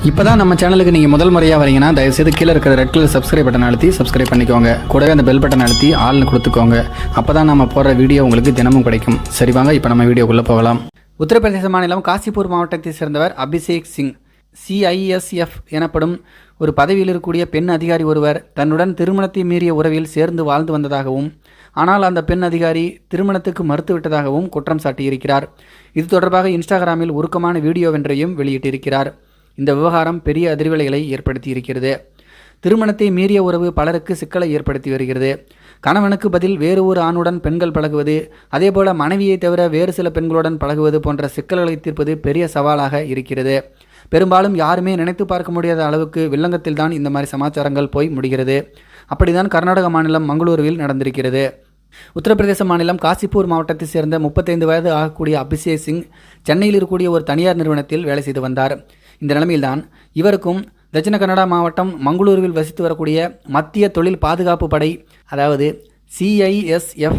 இப்போ தான் நம்ம சேனலுக்கு நீங்கள் முதல் முறையாக வரீங்கன்னா தயவுசெய்து கீழே இருக்கிற ரெட் கலர் சப்ஸ்கிரைப் பட்டன் அழுத்தி சப்ஸ்கிரைப் பண்ணிக்கோங்க. கூடவே அந்த பெல் பட்டன் அழுத்தி ஆள்னு கொடுத்துக்கோங்க. அப்போ தான் நம்ம போடுற வீடியோ உங்களுக்கு தினமும் கிடைக்கும். சரி வாங்க இப்போ நம்ம வீடியோக்குள்ளே போகலாம். உத்தரப்பிரதேச மாநிலம் காசிப்பூர் மாவட்டத்தை சேர்ந்தவர் அபிஷேக் சிங். CISF எனப்படும் ஒரு பதவியில் இருக்கக்கூடிய பெண் அதிகாரி ஒருவர் தன்னுடன் திருமணத்தை மீறிய உறவில் சேர்ந்து வாழ்ந்து வந்ததாகவும், ஆனால் அந்த பெண் அதிகாரி திருமணத்துக்கு மறுத்துவிட்டதாகவும் குற்றம் சாட்டியிருக்கிறார். இது தொடர்பாக இன்ஸ்டாகிராமில் உருக்கமான வீடியோவொன்றையும் வெளியிட்டிருக்கிறார். இந்த விவகாரம் பெரிய அதிர்வலைகளை ஏற்படுத்தி இருக்கிறது. திருமணத்தை மீறிய உறவு பலருக்கு சிக்கலை ஏற்படுத்தி வருகிறது. கணவனுக்கு பதில் வேறு ஒரு ஆணுடன் பெண்கள் பழகுவது, அதேபோல மனைவியை தவிர வேறு சில பெண்களுடன் பழகுவது போன்ற சிக்கல்களை தீர்ப்பது பெரிய சவாலாக இருக்கிறது. பெரும்பாலும் யாருமே நினைத்து பார்க்க முடியாத அளவுக்கு வில்லங்கத்தில் தான் இந்த மாதிரி சமாச்சாரங்கள் போய் முடிகிறது. அப்படிதான் கர்நாடக மாநிலம் மங்களூருவில் நடந்திருக்கிறது. உத்தரப்பிரதேச மாநிலம் காசிப்பூர் மாவட்டத்தை சேர்ந்த 35 வயது ஆகக்கூடிய அபிஷேக் சிங் சென்னையில் இருக்கக்கூடிய ஒரு தனியார் நிறுவனத்தில் வேலை செய்து வந்தார். இந்த நிலைமையில்தான் இவருக்கும் தட்சிண கன்னடா மாவட்டம் மங்களூருவில் வசித்து வரக்கூடிய மத்திய தொழில் பாதுகாப்பு படை, அதாவது CISF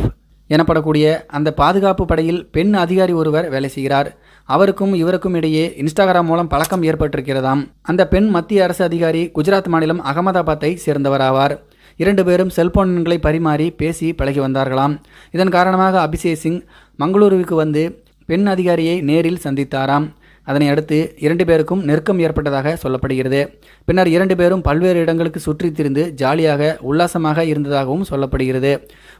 எனப்படக்கூடிய அந்த பாதுகாப்பு படையில் பெண் அதிகாரி ஒருவர் வேலை செய்கிறார். அவருக்கும் இவருக்கும் இடையே இன்ஸ்டாகிராம் மூலம் பழக்கம் ஏற்பட்டிருக்கிறதாம். அந்த பெண் மத்திய அரசு அதிகாரி குஜராத் மாநிலம் அகமதாபாத்தை சேர்ந்தவராவார். 2 பேரும் செல்போன் எண்களை பரிமாறி பேசி பழகி வந்தார்களாம். இதன் காரணமாக அபிஷேக் சிங் மங்களூருவுக்கு வந்து பெண் அதிகாரியை நேரில் சந்தித்தாராம். அதனை அடுத்து 2 பேருக்கும் நெருக்கம் ஏற்பட்டதாக சொல்லப்படுகிறது. பின்னர் 2 பேரும் பல்வேறு இடங்களுக்கு சுற்றி திரிந்து ஜாலியாக உல்லாசமாக இருந்ததாகவும் சொல்லப்படுகிறது.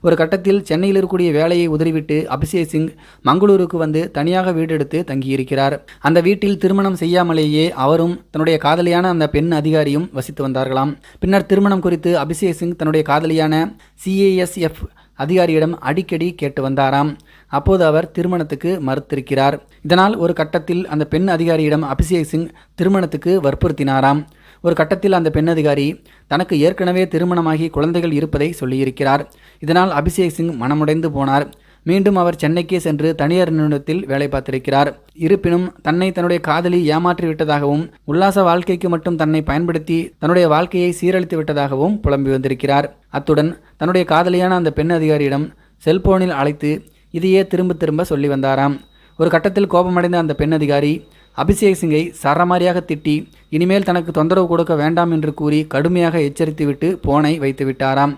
ஒரு கட்டத்தில் சென்னையில் இருக்கக்கூடிய வேலையை உதறிவிட்டு அபிஷேக் சிங் மங்களூருக்கு வந்து தனியாக வீடு எடுத்து தங்கியிருக்கிறார். அந்த வீட்டில் திருமணம் செய்யாமலேயே அவரும் தன்னுடைய காதலியான அந்த பெண் அதிகாரியும் வசித்து வந்தார்களாம். பின்னர் திருமணம் குறித்து அபிஷேக் சிங் தன்னுடைய காதலியான CISF அதிகாரியிடம் அடிக்கடி கேட்டு வந்தாராம். அப்போது அவர் திருமணத்துக்கு மறுத்திருக்கிறார். இதனால் ஒரு கட்டத்தில் அந்த பெண் அதிகாரியிடம் அபிஷேக் சிங் திருமணத்துக்கு வற்புறுத்தினாராம். ஒரு கட்டத்தில் அந்த பெண் அதிகாரி தனக்கு ஏற்கனவே திருமணமாகி குழந்தைகள் இருப்பதை சொல்லியிருக்கிறார். இதனால் அபிஷேக் சிங் மனமுடைந்து போனார். மீண்டும் அவர் சென்னைக்கே சென்று தனியார் நிறுவனத்தில் வேலை பார்த்திருக்கிறார். இருப்பினும் தன்னை தன்னுடைய காதலி ஏமாற்றி விட்டதாகவும், உல்லாச வாழ்க்கைக்கு மட்டும் தன்னை பயன்படுத்தி தன்னுடைய வாழ்க்கையை சீரழித்து விட்டதாகவும் புலம்பி வந்திருக்கிறார். அத்துடன் தன்னுடைய காதலியான அந்த பெண் அதிகாரியிடம் செல்போனில் அழைத்து இதையே திரும்ப திரும்ப சொல்லி வந்தாராம். ஒரு கட்டத்தில் கோபமடைந்த அந்த பெண் அதிகாரி அபிஷேக் சிங்கை சரமாரியாக திட்டி இனிமேல் தனக்கு தொந்தரவு கொடுக்க வேண்டாம் என்று கூறி கடுமையாக எச்சரித்துவிட்டு போனை வைத்து விட்டாராம்.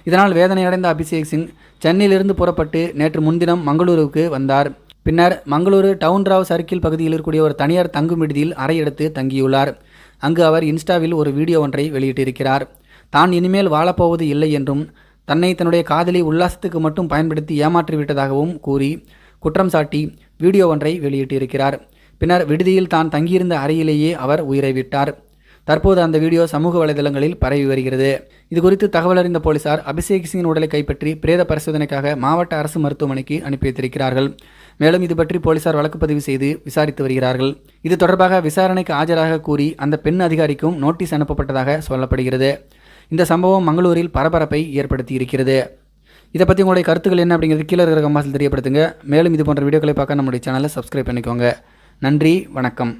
இதனால் வேதனையடைந்த அபிஷேக் சிங் சென்னையிலிருந்து புறப்பட்டு நேற்று முன்தினம் மங்களூருவுக்கு வந்தார். பின்னர் மங்களூரு டவுன் ராவ் சர்க்கிள் பகுதியில் இருக்கக்கூடிய ஒரு தனியார் தங்கும் விடுதியில் அறை எடுத்து தங்கியுள்ளார். அங்கு அவர் இன்ஸ்டாவில் ஒரு வீடியோ ஒன்றை வெளியிட்டிருக்கிறார். தான் இனிமேல் வாழப்போவது இல்லை என்றும், தன்னை தன்னுடைய காதலி உல்லாசத்துக்கு மட்டும் பயன்படுத்தி ஏமாற்றிவிட்டதாகவும் கூறி குற்றம் சாட்டி வீடியோ ஒன்றை வெளியிட்டிருக்கிறார். பின்னர் விடுதியில் தான் தங்கியிருந்த அறையிலேயே அவர் உயிரை விட்டார். தற்போது அந்த வீடியோ சமூக வலைதளங்களில் பரவி வருகிறது. இதுகுறித்து தகவல் அறிந்த போலீசார் அபிஷேக் சிங்கின் உடலை கைப்பற்றி பிரேத பரிசோதனைக்காக மாவட்ட அரசு மருத்துவமனைக்கு அனுப்பி வைத்திருக்கிறார்கள். மேலும் இது பற்றி போலீசார் வழக்கு பதிவு செய்து விசாரித்து வருகிறார்கள். இது தொடர்பாக விசாரணைக்கு ஆஜராக கூறி அந்த பெண் அதிகாரிக்கும் நோட்டீஸ் அனுப்பப்பட்டதாக சொல்லப்படுகிறது. இந்த சம்பவம் மங்களூரில் பரபரப்பை ஏற்படுத்தி இருக்கிறது. இதை பற்றி உங்களுடைய கருத்துக்கள் என்ன அப்படிங்கிறது கீழே இருக்கிற கமெண்ட்ஸில் தெரியப்படுத்துங்க. மேலும் இது போன்ற வீடியோக்களை பார்க்க நம்முடைய சேனலை சப்ஸ்கிரைப் பண்ணிக்கோங்க. நன்றி, வணக்கம்.